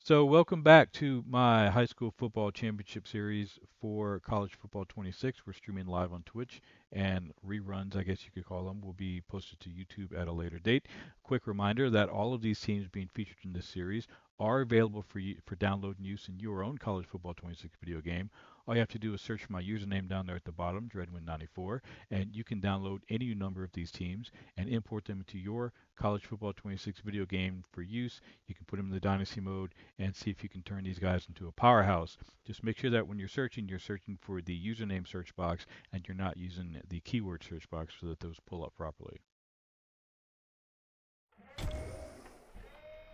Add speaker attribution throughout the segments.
Speaker 1: So, welcome back to my high school football championship series for College Football 26. We're streaming live on Twitch, and reruns, I guess you could call them, will be posted to YouTube at a later date. Quick reminder that all of these teams being featured in this series are available for for download and use in your own College Football 26 video game. All you have to do is search for my username down there at the bottom, Dreadwind94, and you can download any number of these teams and import them into your College Football 26 video game for use. You can put them in the Dynasty mode and see if you can turn these guys into a powerhouse. Just make sure that when you're searching for the username search box and you're not using the keyword search box so that those pull up properly.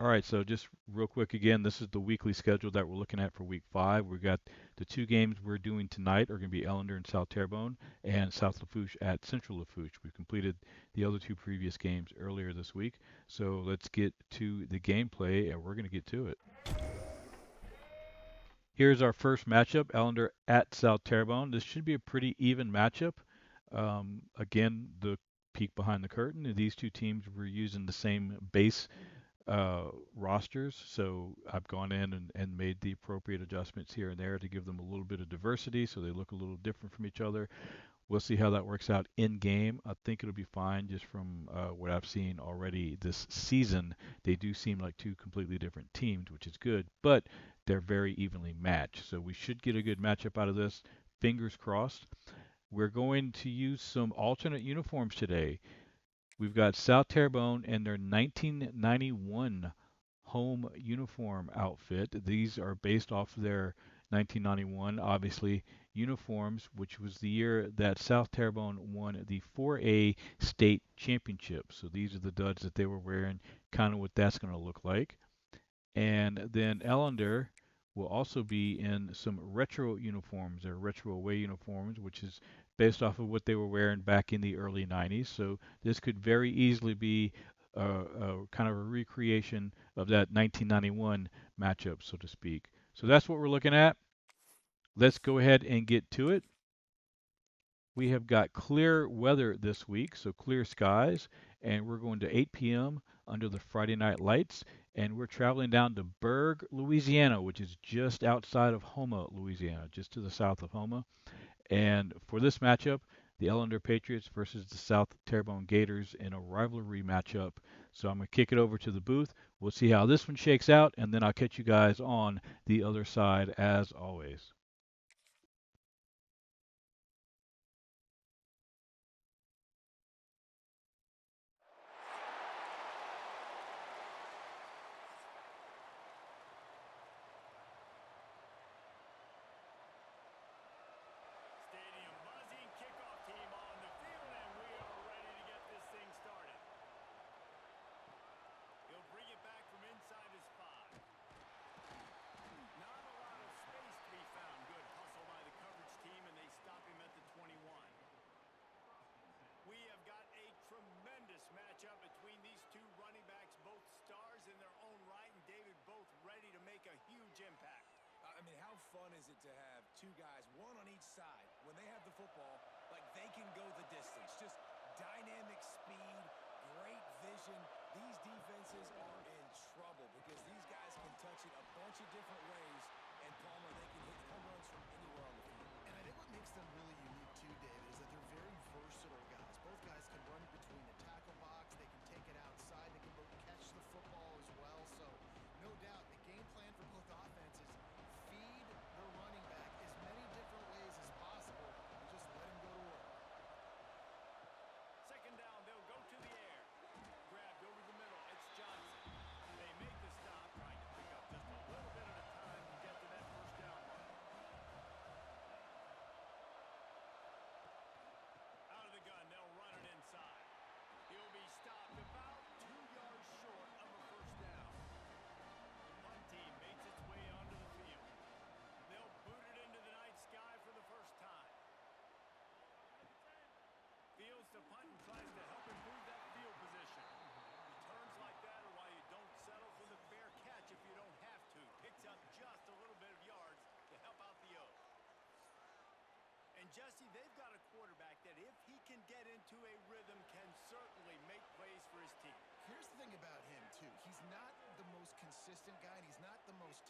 Speaker 1: All right, so just real quick again, this is the weekly schedule that we're looking at for week 5. We've got the two games we're doing tonight are going to be Ellender and South Terrebonne and South Lafourche at Central Lafourche. We've completed the other two previous games earlier this week. So let's get to the gameplay and we're going to get to it. Here's our first matchup, Ellender at South Terrebonne. This should be a pretty even matchup. Again, the peek behind the curtain. These two teams were using the same base rosters, so I've gone in and made the appropriate adjustments here and there to give them a little bit of diversity so they look a little different from each other. We'll see how that works out in game. I think it'll be fine just from what I've seen already this season. They do seem like two completely different teams, which is good, but they're very evenly matched. So we should get a good matchup out of this. Fingers crossed. We're going to use some alternate uniforms today. We've got South Terrebonne and their 1991 home uniform outfit. These are based off of their 1991, obviously, uniforms, which was the year that South Terrebonne won the 4A state championship. So these are the duds that they were wearing, kind of what that's going to look like. And then Ellender will also be in some retro uniforms. They're retro away uniforms, which is based off of what they were wearing back in the early 90s. So this could very easily be a kind of a recreation of that 1991 matchup, so to speak. So that's what we're looking at. Let's go ahead and get to it. We have got clear weather this week, so clear skies, and we're going to 8 p.m. under the Friday night lights, and we're traveling down to Berg, Louisiana, which is just outside of Houma, Louisiana, just to the south of Houma. And for this matchup, the Ellender Patriots versus the South Terrebonne Gators in a rivalry matchup. So I'm going to kick it over to the booth. We'll see how this one shakes out, and then I'll catch you guys on the other side as always.
Speaker 2: Stadium buzzing, kickoff team on the field, and we are ready to get this thing started. He'll bring it back from inside his 5. Not a lot of space to be found. Good hustle by the coverage team, and they stop him at the 21. We have got a tremendous matchup between these two running backs, both stars in their own right, and David, both ready to make a huge impact.
Speaker 3: I mean, how fun is it to have two guys, one on each side, when they have the football, like they can go the distance. Just dynamic speed, great vision. These defenses are in trouble because these guys can touch it a bunch of different ways, and Palmer, they can hit home runs from anywhere on the field.
Speaker 4: And I think what makes them really unique too, David, is that they're very versatile guys. Both guys can run between the tackle box, they can take it outside, they can both catch the football as well. So, no doubt, the game plan for both offenses, feed the running back as many different ways as possible and just let him go to work.
Speaker 2: Second down, they'll go to the air. Grabbed over the middle. It's Johnson. They make the stop, trying to pick up just a little bit at a time to get to that first down mark. Out of the gun, they'll run it inside. He'll be stopped about 2 yards short of a first down. The punt team makes its way onto the field. They'll boot it into the night sky for the first time. Fields to punt and tries to help improve that field position. Returns like that are why you don't settle for the fair catch if you don't have to. Picks up just a little bit of yards to help out the O. And Jesse, they've got a quarterback that if he can get into a rhythm can certainly make plays for his team.
Speaker 4: Here's the thing about him, too. He's not the most consistent guy, and he's not the most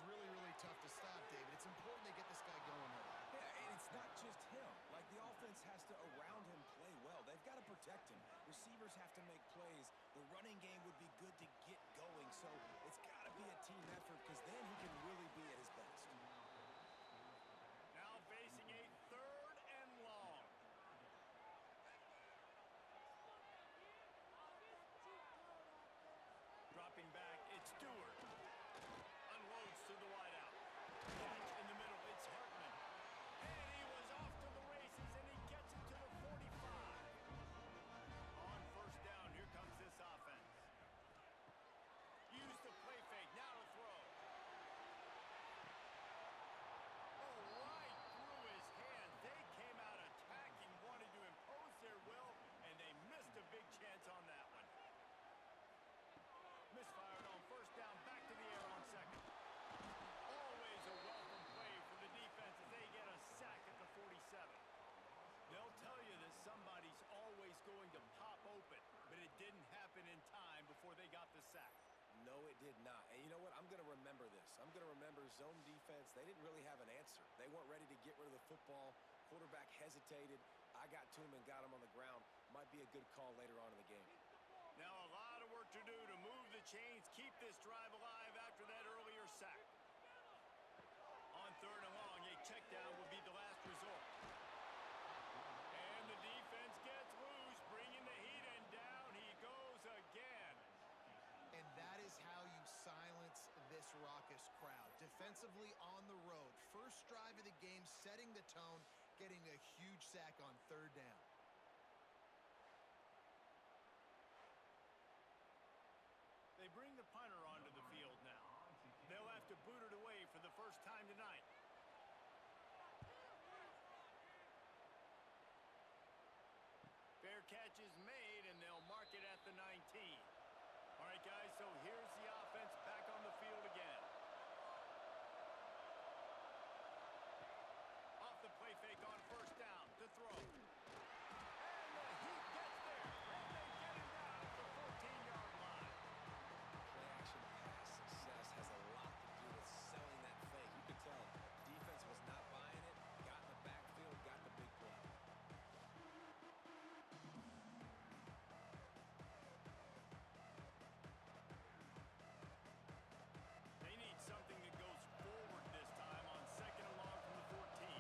Speaker 4: really, really tough to stop, David. It's important they get this guy going early.
Speaker 3: Yeah, and it's not just him. Like, the offense has to, around him, play well. They've got to protect him. Receivers have to make plays. The running game would be good to get going. So it's got to be a team effort because then he can really be at his best.
Speaker 2: Now facing a 3rd and long. Dropping back, it's Stewart. Unloads to the wideout. Catch in the middle, it's Hartman. And he was off to the races, and he gets it to the 45. On 1st down, here comes this offense. Use the play fake, now to throw. Oh, right through his hand. They came out attacking, wanted to impose their will, and they missed a big chance on that one. Misfired on 1st down, back to the air on 2nd. Always a welcome play for the defense as they get a sack at the 47. They'll tell you that somebody's always going to pop open, but it didn't happen in time before they got the sack.
Speaker 3: No, it did not. And you know what? I'm going to remember this. I'm going to remember zone defense. They didn't really have an answer. They weren't ready to get rid of the football. Quarterback hesitated. I got to him and got him on the ground. Might be a good call later on in the game.
Speaker 2: Now a lot of work to do to move the chains, keep this drive alive after that earlier sack. On 3rd and long, a check down will be the last resort. And the defense gets loose, bringing the heat, and down he goes again.
Speaker 4: And that is how you silence this raucous crowd. Defensively on the road. First drive of the game, setting the tone, getting a huge sack on 3rd down.
Speaker 2: They bring the punter onto the field now. They'll have to boot it away for the first time tonight. Fair catch is made, and they'll mark it at the 19. All right, guys, so here's the offense back on the field again. Off the play fake on 1st down to throw. And the heat gets there, and they get him down at the 14-yard line.
Speaker 3: Play-action pass success has a lot to do with selling that fake. You could tell defense was not buying it, got in the backfield, got the big play.
Speaker 2: They need something that goes forward this time on 2nd and long from the 14.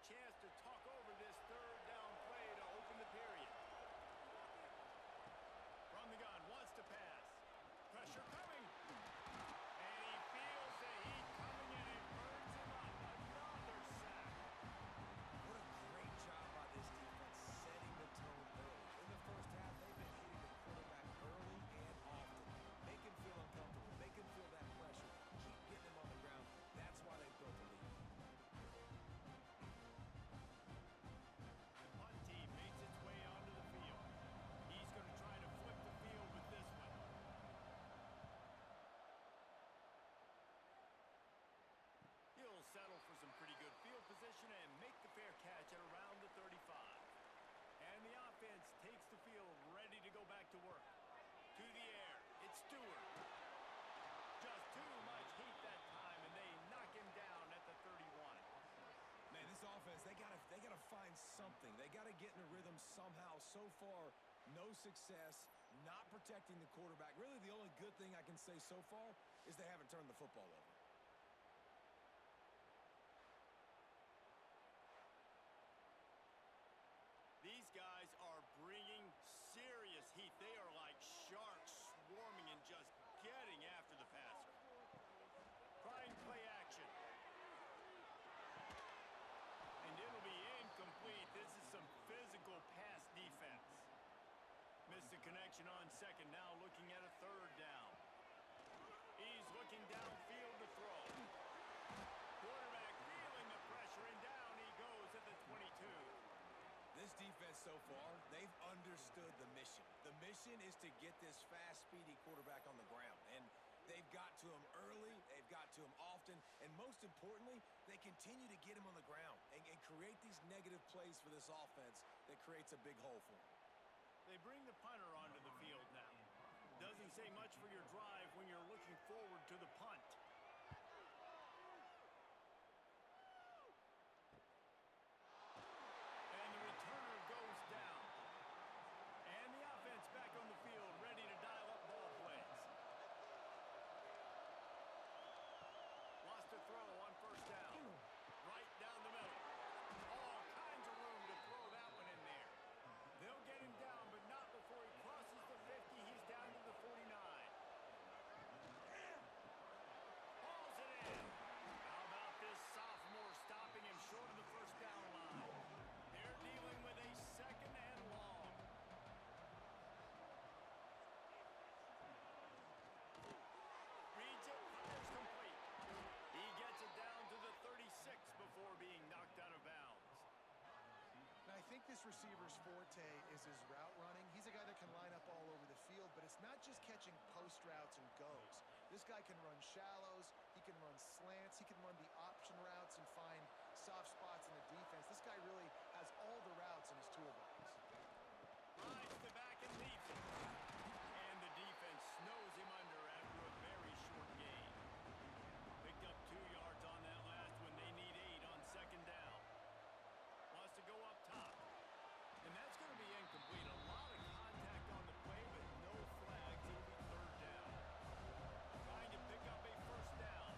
Speaker 2: chance to talk over this third down play to open the period. From the gun, wants to pass. Pressure coming. And he feels the heat coming and it burns him up. Another sack.
Speaker 3: What a great job by this defense setting the tone early. In the first half, they've been hitting the quarterback early and often. Make him feel uncomfortable. Make him feel that pressure. Keep getting him on the ground. That's why they built the lead.
Speaker 2: The punt team makes its way onto the field. He's going to try to flip the field with this one. He'll settle for some pretty good field position and make the fair catch at around the 35. And the offense takes the field ready to go back to work. To the air, it's Stewart. Just too much heat that time, and they knock him down at the 31.
Speaker 3: Man, this offense, they gotta find something. They gotta get in a rhythm somehow. So far, no success, not protecting the quarterback. Really, the only good thing I can say so far is they haven't turned the football over.
Speaker 2: These guys are bringing serious heat. They are like sharks swarming and just getting after the passer. Trying play action. And it'll be incomplete. This is some physical pass defense. Missed the connection on second. Now looking at a third down. He's looking downfield to throw. Quarterback feeling the pressure, and down he goes at the 22.
Speaker 3: This defense so far, they've understood the mission. The mission is to get this fast, speedy quarterback on the ground. And they've got to him early, they've got to him often, and most importantly, they continue to get him on the ground and create these negative plays for this offense that creates a big hole for them.
Speaker 2: They bring the punter onto the field now. Doesn't say much for your drive when you're looking forward to the punt. And the returner goes down. And the offense back on the field, ready to dial up ball plays. Lost a throw on first down. Right down the middle. All kinds of room to throw that one in there. They'll get him down, but not before he crosses the 50. He's down to the 49. Hauls it in. How about this sophomore stopping him short of the first down line? They're dealing with a second and long. Reads it, fires complete. He gets it down to the 36 before being knocked out of bounds.
Speaker 4: And I think this receiver's forte is his route running. He's a guy that can line up all over the field, but it's not just catching post routes and goes. This guy can run shallows, he can run slants, he can run the option routes and find soft spots in the defense. This guy really has all the routes in his toolbox.
Speaker 2: Rides the back and leaves it. And the defense snows him under after a very short gain. Picked up 2 yards on that last one. They need 8 on second down. Wants to go up top. And that's going to be incomplete. A lot of contact on the play, but no flags. It'll be third down. Trying to pick up a first down.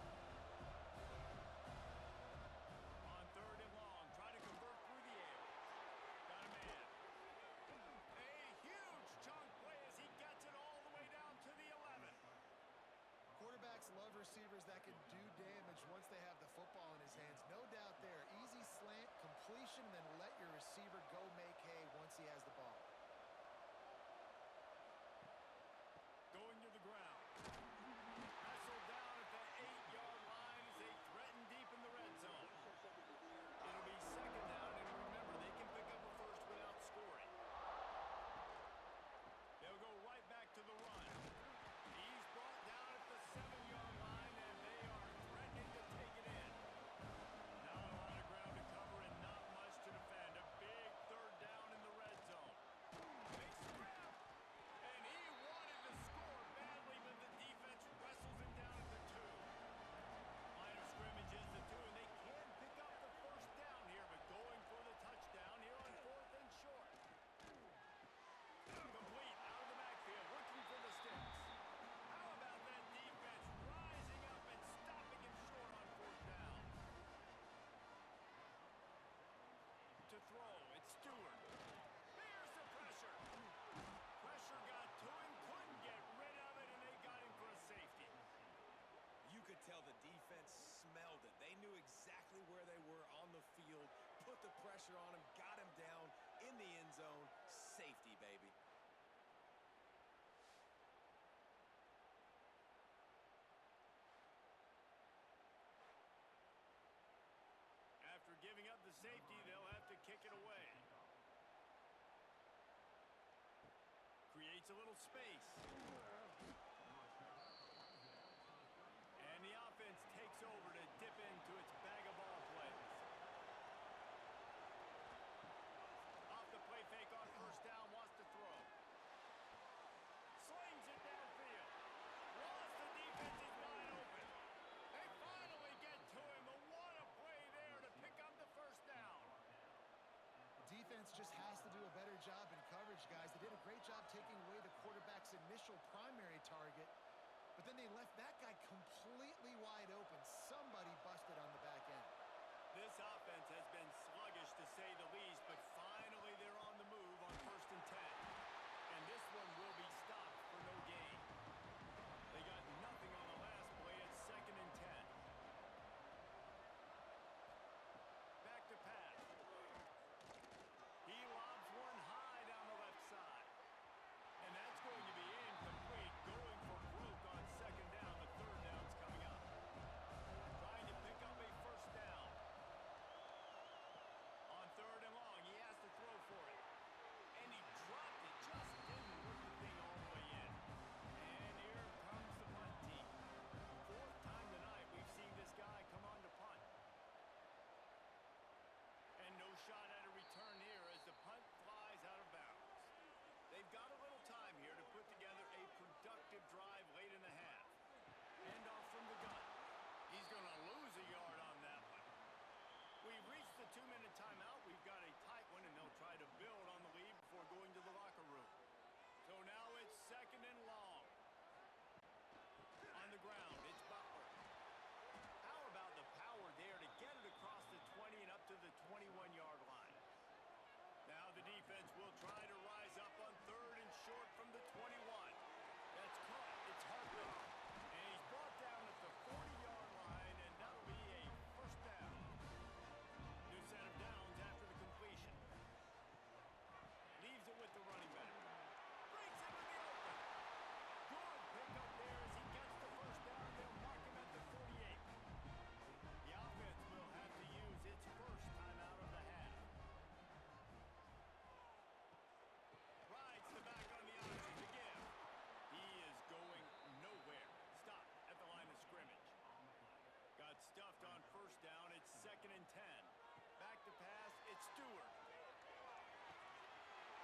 Speaker 3: pressure on him, got him down in the end zone. Safety, baby.
Speaker 2: After giving up the safety, they'll have to kick it away. Creates a little space. And the offense takes over to dip into its bag of ball plays. Off the play fake on first down, wants to throw. Slings it downfield. Lost the defense is wide open. They finally get to him, but what a play there to pick up the first down.
Speaker 4: Defense just has to do a better job in coverage, guys. They did a great job taking away the quarterback's initial primary target, but then they left that guy completely wide open. Somebody busted on the back end.
Speaker 2: This offense has been sluggish to say the least, but finally they're on the move on 1st and 10. And this one will be stopped for no gain. They got nothing on the last play at 2nd and 10. Back to pass. He lobs one high down the left side. And that's going to be incomplete. Going for broke on 2nd down. The 3rd down's coming up. Trying to pick up a first down. On 3rd and long, he has to throw for it. And he dropped it. Just didn't work the thing all the way in. And here comes the punt team. 4th time tonight we've seen this guy come on to punt. And no shot at a return here as the punt flies out of bounds. They've got a little time here to put together a productive drive late in the half. Handoff from the gun. He's going to lose a yard on that one. We've reached the 2-minute timeout. We've got a tight one, and they'll try to build on the lead before going to the locker room. So now it's 2nd and long. On the ground, it's Butler. How about the power there to get it across the 20 and up to the 21-yard line? Now the defense will try to rise up on 3rd and short from the 21. That's caught. It's Harper. And he's brought down at the 40-yard line, and that'll be a first down. New set of downs after the completion. Leaves it with the running back. Breaks him in the open. Good pickup there as he gets the first down. They'll mark him at the 48. The offense will have to use its first timeout of the half. Rides the back on the option to give. He is going nowhere. Stop at the line of scrimmage. Got stuffed on first down. It's 2nd and 10. Back to pass. It's Stewart.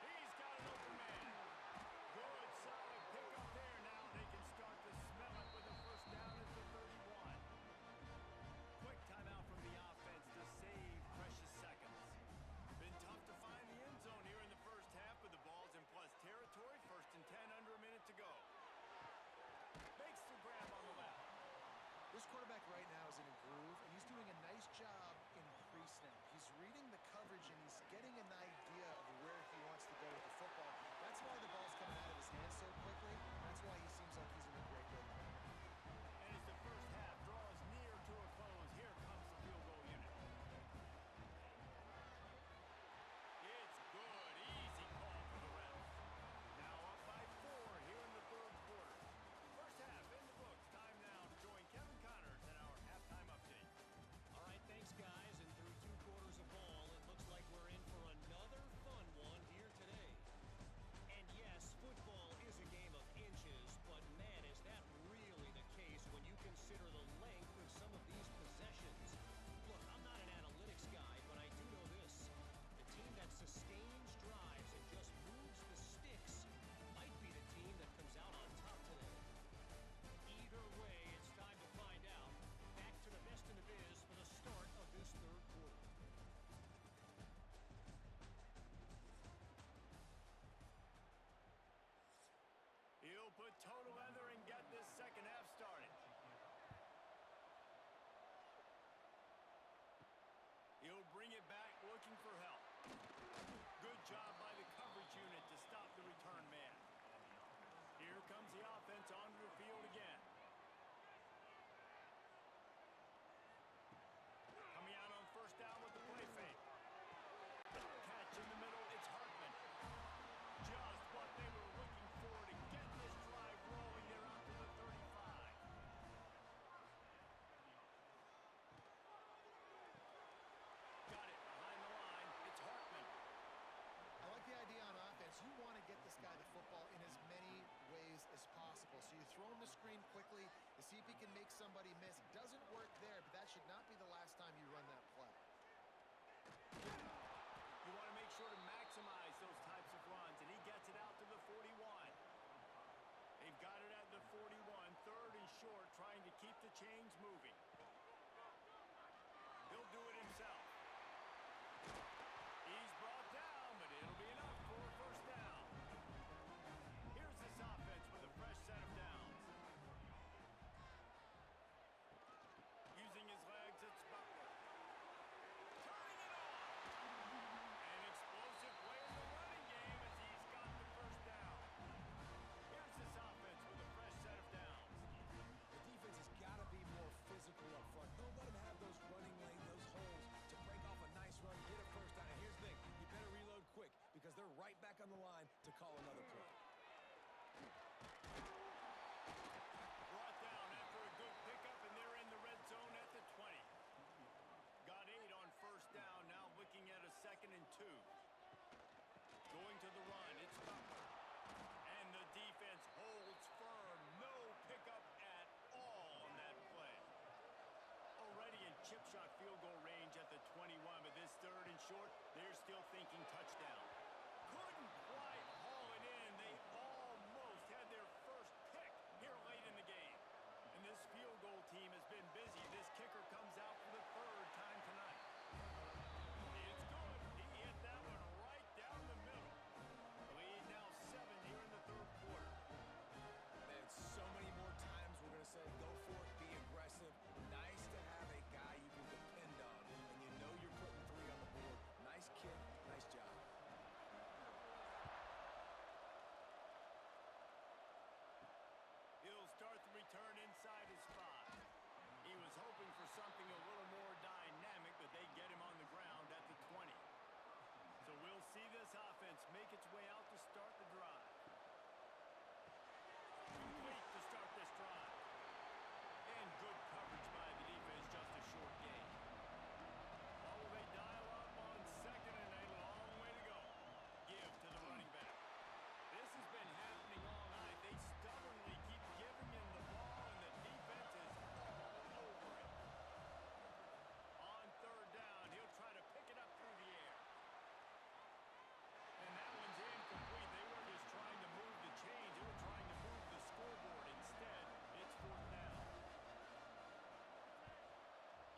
Speaker 2: He's got an open man. Good, solid pickup there. Now they can start to smell it with a first down at the 31. Quick timeout from the offense to save precious seconds. Been tough to find the end zone here in the first half, but the ball's in plus territory. 1st and 10, under a minute to go. Makes the grab on the left.
Speaker 4: This quarterback right now is in a groove, and he's doing a nice job in pre-snap. He's reading the coverage, and he's getting an idea of where he wants to go with the football. That's why the ball's coming out of his hands so quickly. That's why he seems like he's in a great rhythm.
Speaker 2: And as the first half draws near to a close, here comes the field goal unit. It's good. Easy call for the refs. Now up by 4 here in the 3rd quarter. First half in the books. Time now to join Kevin Connors in our halftime update.
Speaker 5: All right, thanks, guys. And through 2 quarters of ball, it looks like we're in for another fun one here today. And yes, football is a game of inches, but man, is that really the case when you consider the length of some of these possessions. Look, I'm not an analytics guy, but I do know this. The team that sustains drives and just moves the sticks might be the team that comes out on top today. Either way, it's time to find out. Back to the best in the biz for the start of this 3rd quarter.
Speaker 2: He'll put total leather and get this second half started. He'll bring it back looking for help. Good job by the coverage unit to stop the return man. Here comes the offense onto the field again. Coming out on first down with the play fake.
Speaker 4: throw him the screen quickly to see if he can make somebody miss. Doesn't work there, but that should not be the last time you run that play.
Speaker 2: You want to make sure to maximize those types of runs, and he gets it out to the 41. They've got it at the 41, 3rd and short, trying to keep the chains moving. He'll do it himself. He's brought down, but it'll be enough for a first down. Here's this offense with a fresh set of downs. Using his legs, it's Butler. Turning it on. An explosive play in the running game as he's got the first down. Here's this offense with a fresh set of downs.
Speaker 3: The defense has got to be more physical up front. Don't let them have those running lanes, those holes to break off a nice run, get a first down. And here's the thing, you better reload quick because they're right back on the line to call another play.
Speaker 2: Brought down after a good pickup, and they're in the red zone at the 20. Got 8 on first down, now looking at a 2nd and 2. Going to the run, it's Butler. And the defense holds firm. No pickup at all on that play. Already in chip shot field goal range at the 21, but this 3rd and short, they're still thinking touchdown. Couldn't quite haul it in. They almost had their first pick here late in the game. And this field goal team has been busy. This kicker comes out for the 3rd time tonight. It's good. He hit that one right down the middle. Lead now 7 here in the 3rd quarter.
Speaker 3: Man, so many more times we're going to say go for it, be aggressive. Nice to have a guy you can depend on, and you know you're putting 3 on the board. Nice kick, nice job.
Speaker 2: He'll start the return inside his 5. He was hoping for something a little more dynamic, but they get him on the ground at the 20. So we'll see this offense make its way out to start the drive. Complete to start this drive. And good coverage by the defense, just a short gain. Oh, they dial up on 2nd and a long way to go. Give to the running back. This has been happening all night. They stubbornly keep giving him the ball, and the defense is all over it. On 3rd down, he'll try to pick it up through the air. And that one's incomplete. They were just trying to move the chains. They were trying to move the scoreboard. Instead, it's 4th down.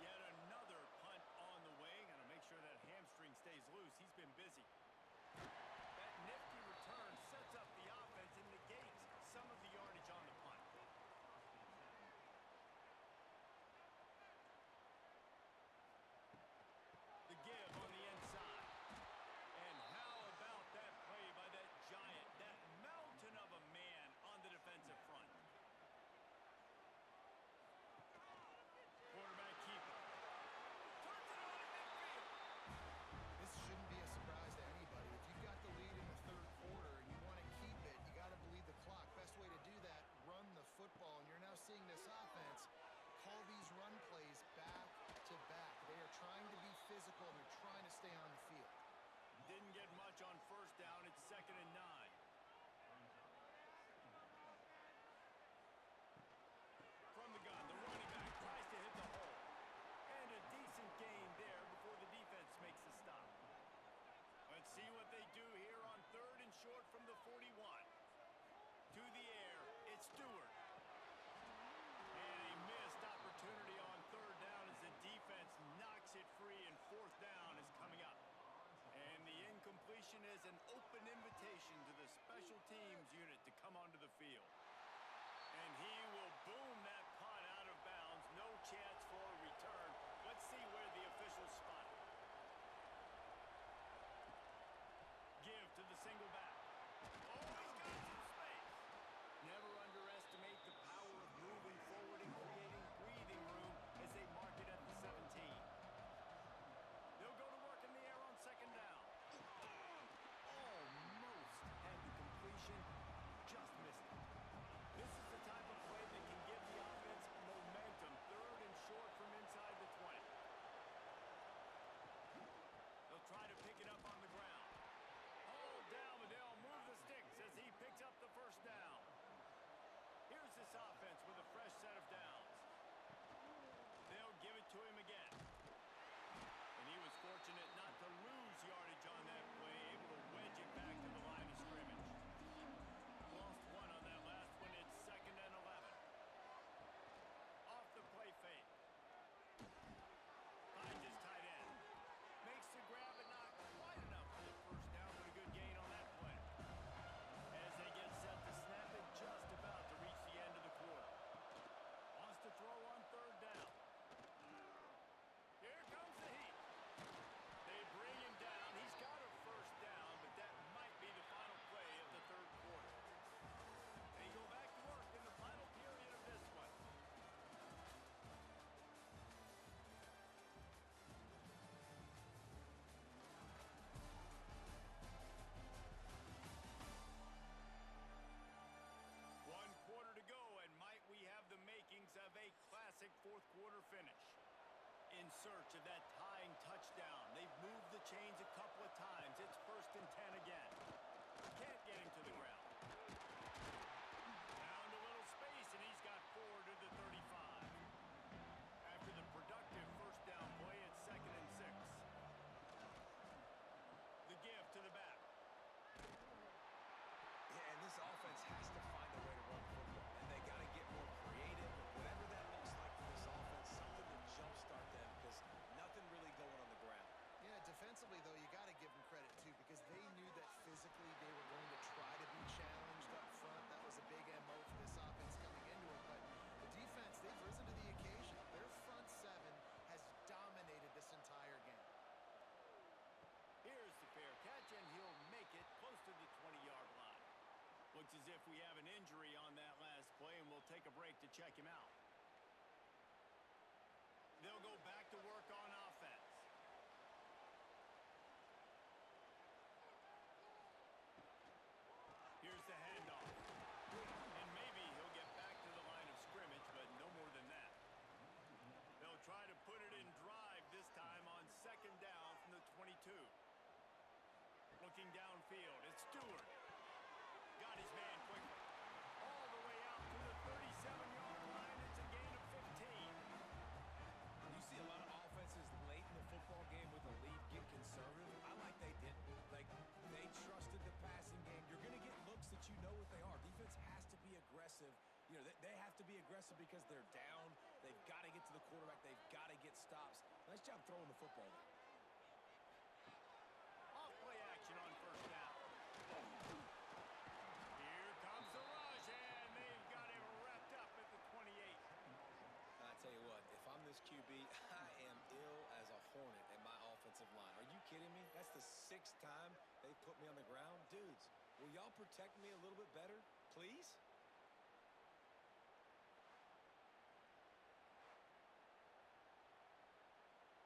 Speaker 2: Yet another punt on the way. Got to make sure that hamstring stays loose. He's been busy. That nifty return sets up the offense and negates some of the yardage on the punt. The give on the inside. And how about that play by that giant, that mountain of a man on the defensive front? Quarterback keeper. Turns it on in midfield.
Speaker 4: This shouldn't be a surprise to anybody. If you've got the lead in the 3rd quarter and you want to keep it, you got to bleed the clock. Best way to do that, run the football. And you're now seeing this offense call these run plays back to back. They are trying to be physical. They're trying to stay on the field.
Speaker 2: Didn't get much on first down. It's 2nd and 9. From the gun, the running back tries to hit the hole. And a decent gain there before the defense makes the stop. Let's see what they do here on 3rd and short from the 41. To the air, it's Stewart. And a missed opportunity on 3rd down as the defense knocks it free, and 4th down is coming up. And the incompletion is an open invitation to the special teams unit to come onto the field. And he will boom that punt out of bounds. No chance for a return. Let's see where the officials spot it. Give to the single back. Oh, he's got some space. Never underestimate the power of moving forward and creating breathing room as they mark it at the 17. They'll go to work in the air on 2nd down. Almost had the completion, just missed it. This is the type of play that can give the offense momentum. 3rd and short. search of that tying touchdown. They've moved the chains a couple of times. It's 1st and 10 again. Can't get him to the ground. Found a little space, and he's got 4 to the 35. After the productive first down play, it's 2nd and 6. The give to the back.
Speaker 3: Yeah, and this offense has to find a way to run football, and they got to get more creative, whatever that looks like for this offense, something to jumpstart them because nothing really going on the ground.
Speaker 4: Yeah, defensively, though, you got to give them credit, too, because they knew that physically they were going to try to be challenged up front. That was a big MO for this offense coming into it. But the defense, they've risen to the occasion. Their front seven has dominated this entire game.
Speaker 2: Here's the fair catch, and he'll make it close to the 20-yard line. Looks as if we have an injury on that last play, and we'll take a break to check him out. They'll go back to work on offense. Here's the handoff. And maybe he'll get back to the line of scrimmage, but no more than that. They'll try to put it in drive this time on 2nd down from the 22. Looking downfield, it's Stewart. Got his man quickly. All the way out to the 37-yard line. It's a gain of 15.
Speaker 3: You see a lot of offenses late in the football game with a lead get conservative. I like they didn't. Like, they trusted the passing game. You're going to get looks that you know what they are. Defense has to be aggressive. You know, they have to be aggressive because they're down. They've got to get to the quarterback. They've got to get stops. Nice job throwing the football there.
Speaker 2: Off play action on 1st down. Here comes the rush, and they've got him wrapped up at the 28.
Speaker 3: I tell you what, if I'm this QB, I am ill as a hornet at my offensive line. Are you kidding me? That's the 6th time they put me on the ground. Dudes, will y'all protect me a little bit better, please?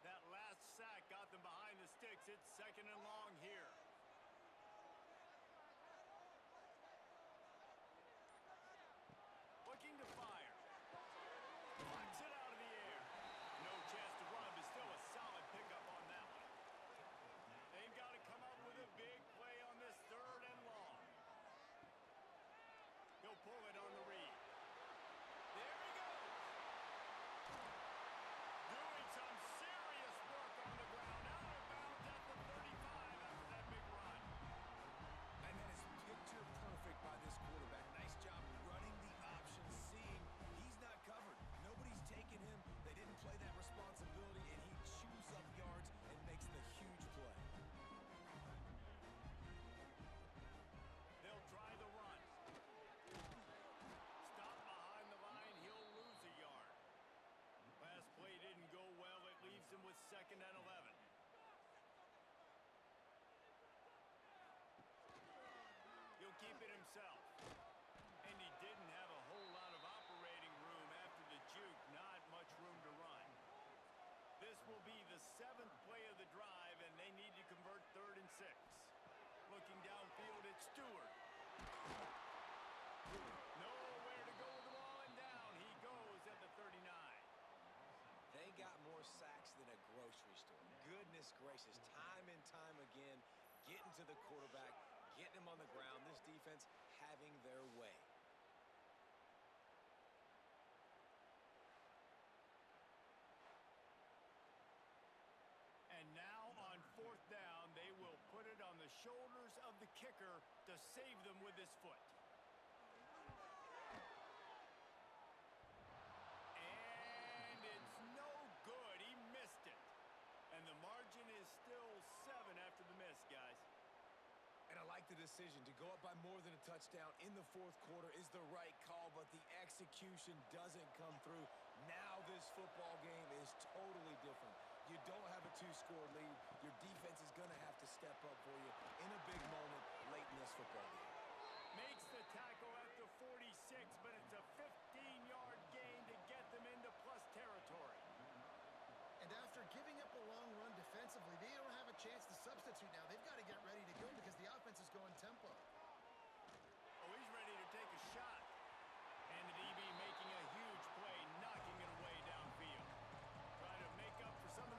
Speaker 2: That last sack got them behind the sticks. It's 2nd and long here. Looking to fire. Flips it out of the air. No chance to run, but still a solid pickup on that one. They've got to come up with a big play on this 3rd and long. He'll pull it on the read. There he goes. Doing some serious work on the ground. Out of bounds at the 35 after that big run.
Speaker 3: And that is picture perfect by this quarterback. Nice job running the option, seeing he's not covered. Nobody's taking him. They didn't play that responsibility, and he chews up yards and makes the huge play.
Speaker 2: They'll try the run. Stop behind the line. He'll lose a yard. Last play didn't go well. It leaves him with 2nd and 11. He'll keep it himself. And he didn't have a whole lot of operating room after the juke. Not much room to run. This will be the 7th play of the drive, and they need to convert 3rd and 6. Looking downfield at Stewart. Nowhere to go with the ball, and down he goes at the 39.
Speaker 3: They got more sacks than a grocery store. Goodness gracious, time and time again, getting to the quarterback, getting him on the ground. This defense having their way.
Speaker 2: And now on 4th down, they will put it on the shoulders of the kicker to save them with his foot. And it's no good. He missed it. And the margin is still 7 after the miss, guys.
Speaker 3: And I like the decision to go up by more than a touchdown in the 4th quarter is the right call, but the execution doesn't come through. Now this football game is totally different. You don't have a 2-score lead. Your defense is going to have to step up for you in a big moment late in this football game.
Speaker 2: Makes the tackle at the 46, but it's a 15-yard gain to get them into plus territory.
Speaker 4: And after giving up a long run defensively, they don't have a chance to substitute now. They've got to get ready to go because the offense is going tempo.
Speaker 2: Oh, he's ready to take a shot. And the DB making a huge play, knocking it away downfield. Trying to make up for some of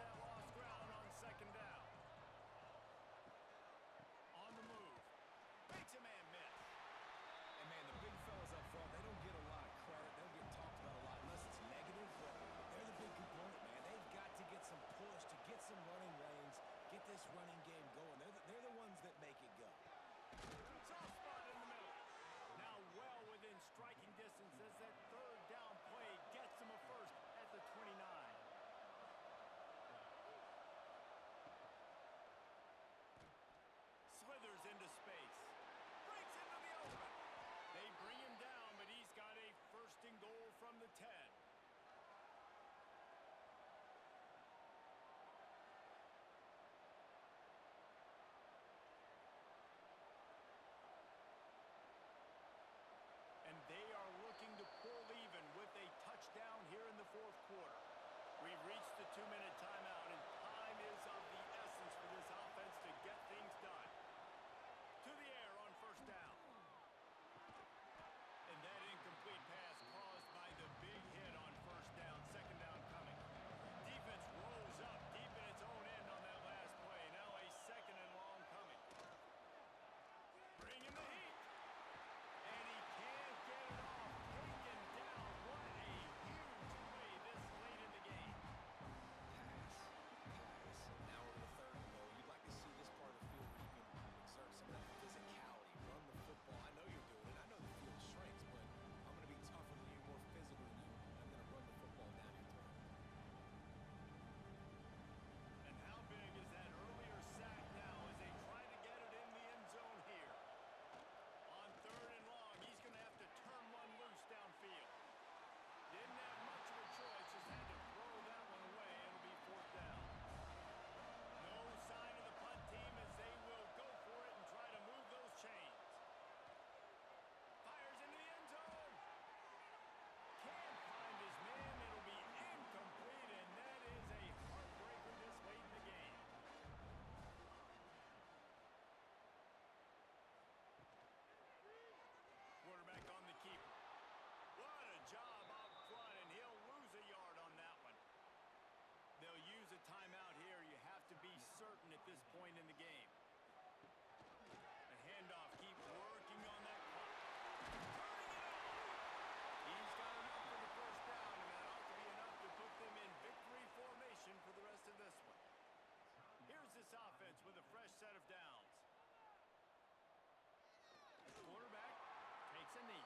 Speaker 3: this running game going. They're the ones that make it go.
Speaker 2: Soft spot in the middle. Now well within striking distance as that third down play gets them a first at the 29. Slithers into space. Breaks into the open. They bring him down, but he's got a first and goal from the 10. And they are looking to pull even with a touchdown here in the fourth quarter. We've reached the 2-minute timeout, and time is of the essence for this offense to get things done. To the air on first down. And that incomplete pass caused by the big hit on first down. Second down coming. Defense rose up deep in its own end on that last play. Now a second and long coming. Bring in the heat. And he can't get it off. Taken down. What a huge play this late in the game.
Speaker 3: Pass. Now we're in the third and goal. You'd like to see this part of the field where you can exert some of that physicality, run the football. I know you're doing it. I know the field shrinks, but I'm going to be tougher than you, more physical than you. I'm going to run the football down your throat.
Speaker 2: And how big is that earlier sack now as they try to get it in the end zone here? On third and long, he's going to have to turn one loose downfield. Didn't have much of a choice, just had to throw that one away. It'll be fourth down. No sign of the punt team as they will go for it and try to move those chains. Fires into the end zone. Can't find his man. It'll be incomplete, and that is a heartbreaker this late in the game. Quarterback on the keeper. What a job up front, and he'll lose a yard on that one. They'll use a timeout here. You have to be certain at this point in the game. The handoff, keep working on that clock. Turning it on. He's got enough for the first down, and that ought to be enough to put them in victory formation for the rest of this one. Here's this offense with a fresh set of downs. Quarterback takes a knee.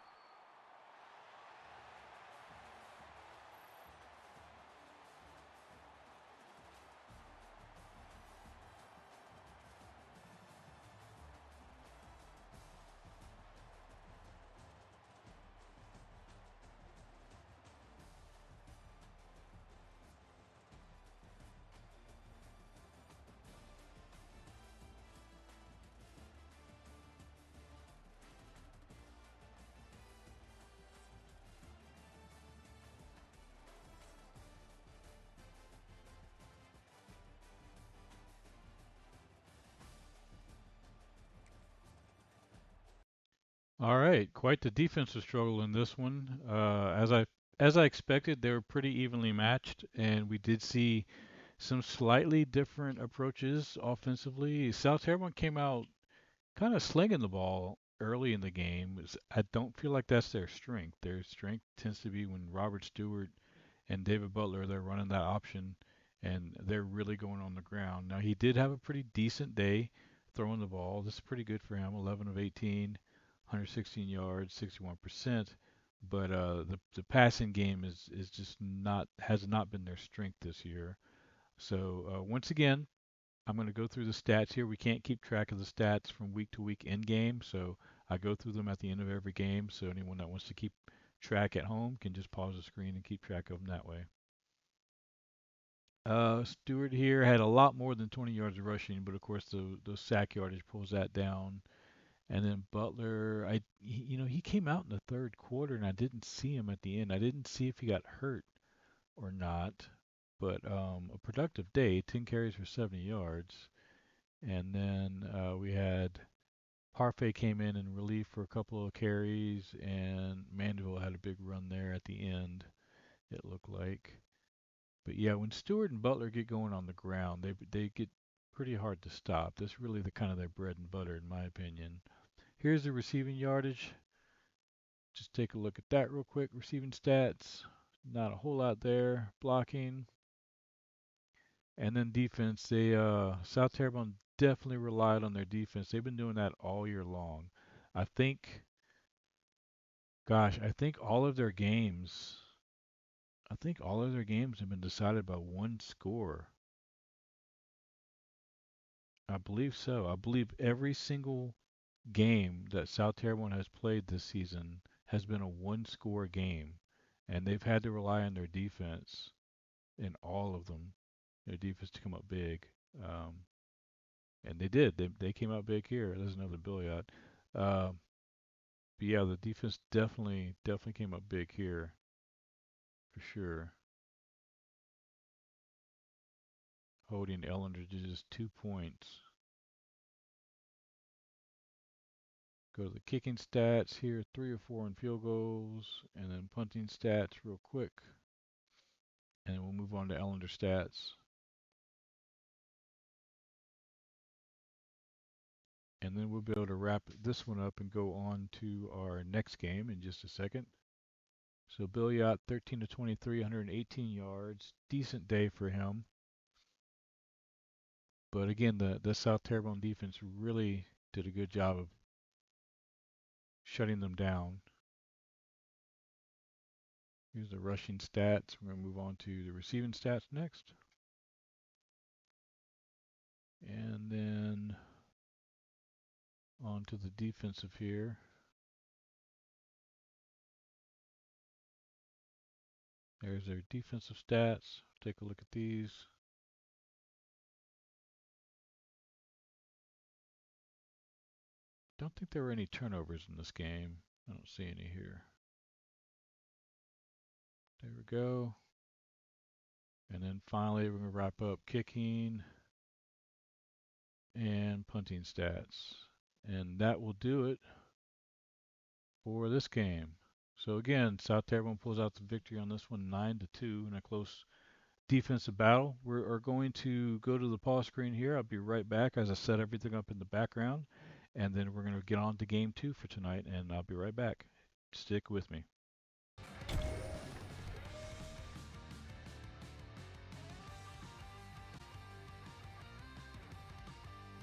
Speaker 1: All right, quite the defensive struggle in this one. As I expected, they were pretty evenly matched, and we did see some slightly different approaches offensively. South Terrebonne came out kind of slinging the ball early in the game. I don't feel like that's their strength. Their strength tends to be when Robert Stewart and David Butler, they're running that option, and they're really going on the ground. Now, he did have a pretty decent day throwing the ball. This is pretty good for him, 11 of 18, 116 yards, 61%. But the passing game is just not has not been their strength this year. So once again, I'm going to go through the stats here. We can't keep track of the stats from week to week in game, so I go through them at the end of every game. So anyone that wants to keep track at home can just pause the screen and keep track of them that way. Stewart here had a lot more than 20 yards of rushing, but of course the sack yardage pulls that down. And then Butler, he came out in the third quarter, and I didn't see him at the end. I didn't see if he got hurt or not, but a productive day, 10 carries for 70 yards. And then we had Parfait came in relief for a couple of carries, and Mandeville had a big run there at the end, it looked like. But yeah, when Stewart and Butler get going on the ground, they get pretty hard to stop. That's really the kind of their bread and butter, in my opinion. Here's the receiving yardage. Just take a look at that real quick. Receiving stats, not a whole lot there. Blocking, And then defense, they South Terrebonne definitely relied on their defense. They've been doing that all year long. I think, gosh, I think all of their games have been decided by one score. I believe so. I believe every single game that South Terrebonne has played this season has been a one-score game, and they've had to rely on their defense in all of them. Their defense to come up big, um, and they did. They came out big here. There's another Billiot. Uh, but yeah, the defense definitely came up big here for sure. Holding Ellender to just 2 points. Go to the kicking stats here, 3 or 4 in field goals, and then punting stats real quick. And then we'll move on to Ellender stats. And then we'll be able to wrap this one up and go on to our next game in just a second. So Billiot, 13 to 23, 118 yards. Decent day for him. But again, the South Terrebonne defense really did a good job of shutting them down. Here's the rushing stats. We're going to move on to the receiving stats next. And then on to the defensive here. There's their defensive stats. Take a look at these. Don't think there were any turnovers in this game. I don't see any here. There we go. And then finally, we're going to wrap up kicking and punting stats. And that will do it for this game. So again, South Terrebonne pulls out the victory on this one, 9-2, in a close defensive battle. We are going to go to the pause screen here. I'll be right back as I set everything up in the background. And then we're going to get on to game 2 for tonight, and I'll be right back. Stick with me.